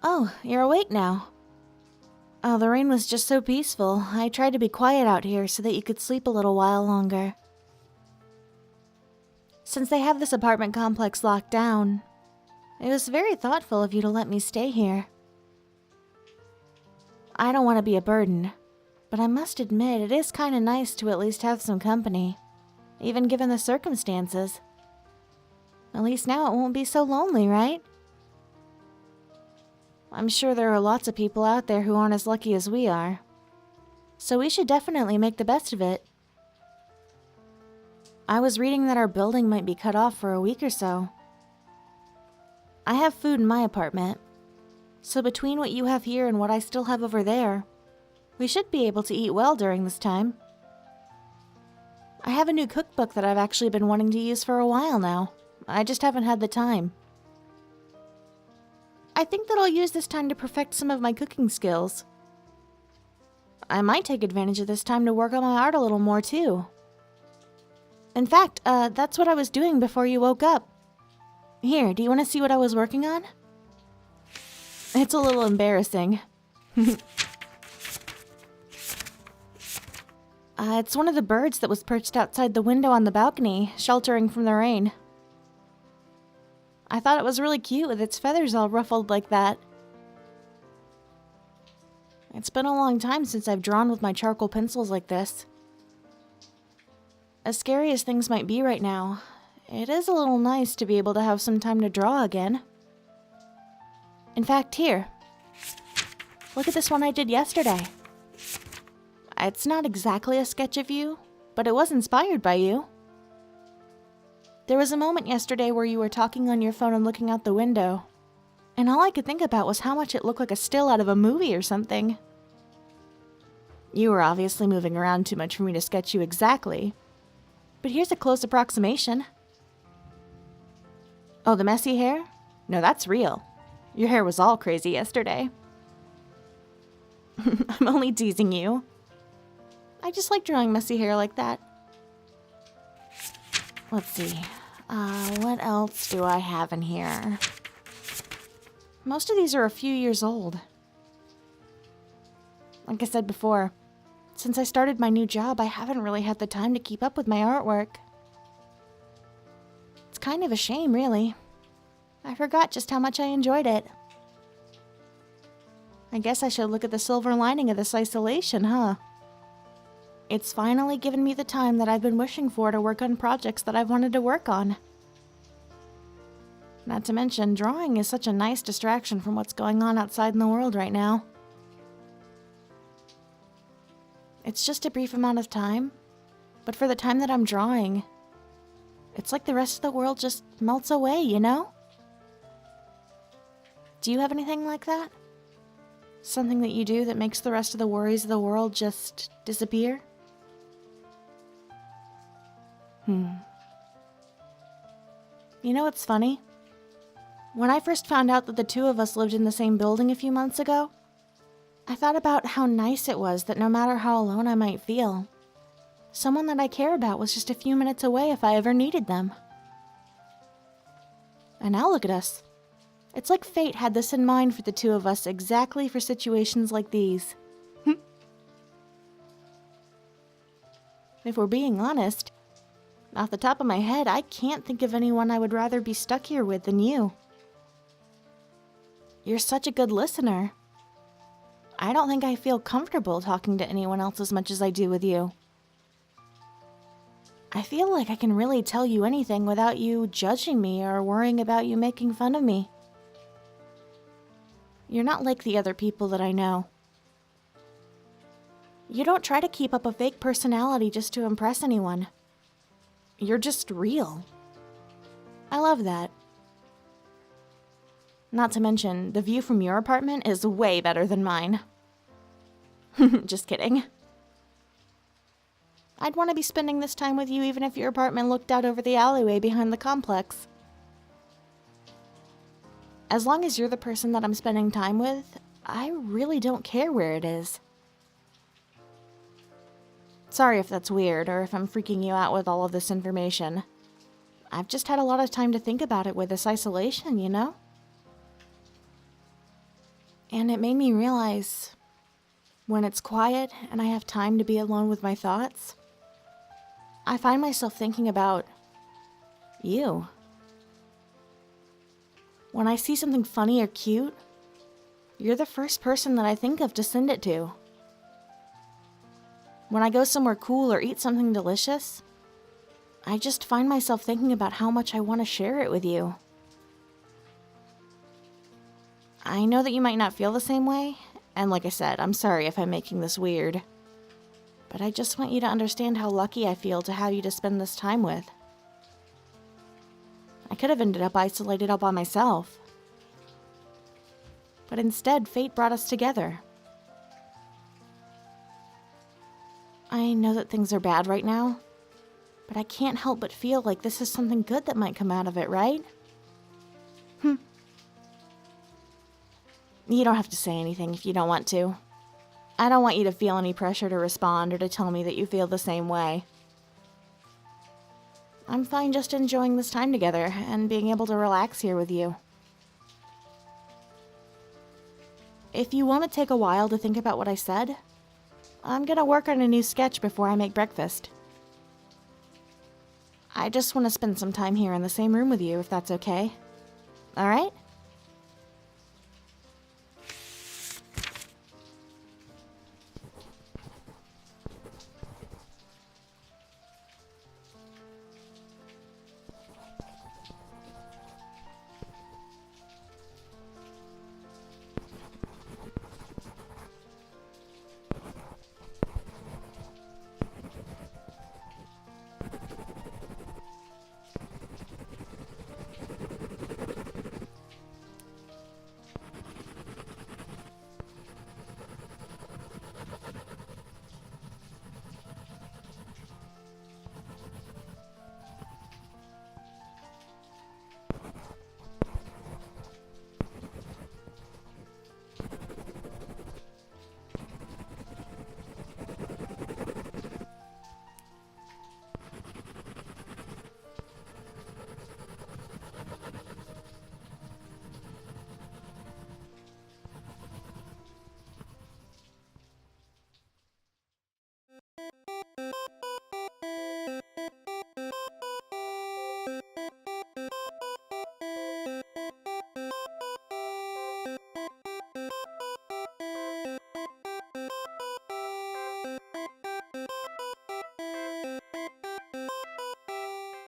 Oh, you're awake now. Oh, the rain was just so peaceful. I tried to be quiet out here so that you could sleep a little while longer. Since they have this apartment complex locked down, it was very thoughtful of you to let me stay here. I don't want to be a burden, but I must admit it is kind of nice to at least have some company, even given the circumstances. At least now it won't be so lonely, right? I'm sure there are lots of people out there who aren't as lucky as we are, so we should definitely make the best of it. I was reading that our building might be cut off for a week or so. I have food in my apartment, so between what you have here and what I still have over there, we should be able to eat well during this time. I have a new cookbook that I've actually been wanting to use for a while now. I just haven't had the time. I think that I'll use this time to perfect some of my cooking skills. I might take advantage of this time to work on my art a little more too. In fact, that's what I was doing before you woke up. Here, do you want to see what I was working on? It's a little embarrassing. It's one of the birds that was perched outside the window on the balcony, sheltering from the rain. I thought it was really cute with its feathers all ruffled like that. It's been a long time since I've drawn with my charcoal pencils like this. As scary as things might be right now, it is a little nice to be able to have some time to draw again. In fact, here. Look at this one I did yesterday. It's not exactly a sketch of you, but it was inspired by you. There was a moment yesterday where you were talking on your phone and looking out the window, and all I could think about was how much it looked like a still out of a movie or something. You were obviously moving around too much for me to sketch you exactly, but here's a close approximation. Oh, the messy hair? No, that's real. Your hair was all crazy yesterday. I'm only teasing you. I just like drawing messy hair like that. Let's see. What else do I have in here? Most of these are a few years old. Like I said before, since I started my new job, I haven't really had the time to keep up with my artwork. It's kind of a shame, really. I forgot just how much I enjoyed it. I guess I should look at the silver lining of this isolation, huh? It's finally given me the time that I've been wishing for to work on projects that I've wanted to work on. Not to mention, drawing is such a nice distraction from what's going on outside in the world right now. It's just a brief amount of time, but for the time that I'm drawing, it's like the rest of the world just melts away, you know? Do you have anything like that? Something that you do that makes the rest of the worries of the world just disappear? You know what's funny? When I first found out that the two of us lived in the same building a few months ago, I thought about how nice it was that no matter how alone I might feel, someone that I care about was just a few minutes away if I ever needed them. And now look at us. It's like fate had this in mind for the two of us exactly for situations like these. If we're being honest, off the top of my head, I can't think of anyone I would rather be stuck here with than you. You're such a good listener. I don't think I feel comfortable talking to anyone else as much as I do with you. I feel like I can really tell you anything without you judging me or worrying about you making fun of me. You're not like the other people that I know. You don't try to keep up a fake personality just to impress anyone. You're just real. I love that. Not to mention, the view from your apartment is way better than mine. Just kidding. I'd want to be spending this time with you even if your apartment looked out over the alleyway behind the complex. As long as you're the person that I'm spending time with, I really don't care where it is. Sorry if that's weird, or if I'm freaking you out with all of this information. I've just had a lot of time to think about it with this isolation, you know? And it made me realize, when it's quiet and I have time to be alone with my thoughts, I find myself thinking about you. When I see something funny or cute, you're the first person that I think of to send it to. When I go somewhere cool or eat something delicious, I just find myself thinking about how much I want to share it with you. I know that you might not feel the same way, and like I said, I'm sorry if I'm making this weird. But I just want you to understand how lucky I feel to have you to spend this time with. I could have ended up isolated all by myself. But instead, fate brought us together. I know that things are bad right now, but I can't help but feel like this is something good that might come out of it, right? You don't have to say anything if you don't want to. I don't want you to feel any pressure to respond or to tell me that you feel the same way. I'm fine just enjoying this time together and being able to relax here with you. If you want to take a while to think about what I said, I'm gonna work on a new sketch before I make breakfast. I just want to spend some time here in the same room with you, if that's okay. Alright?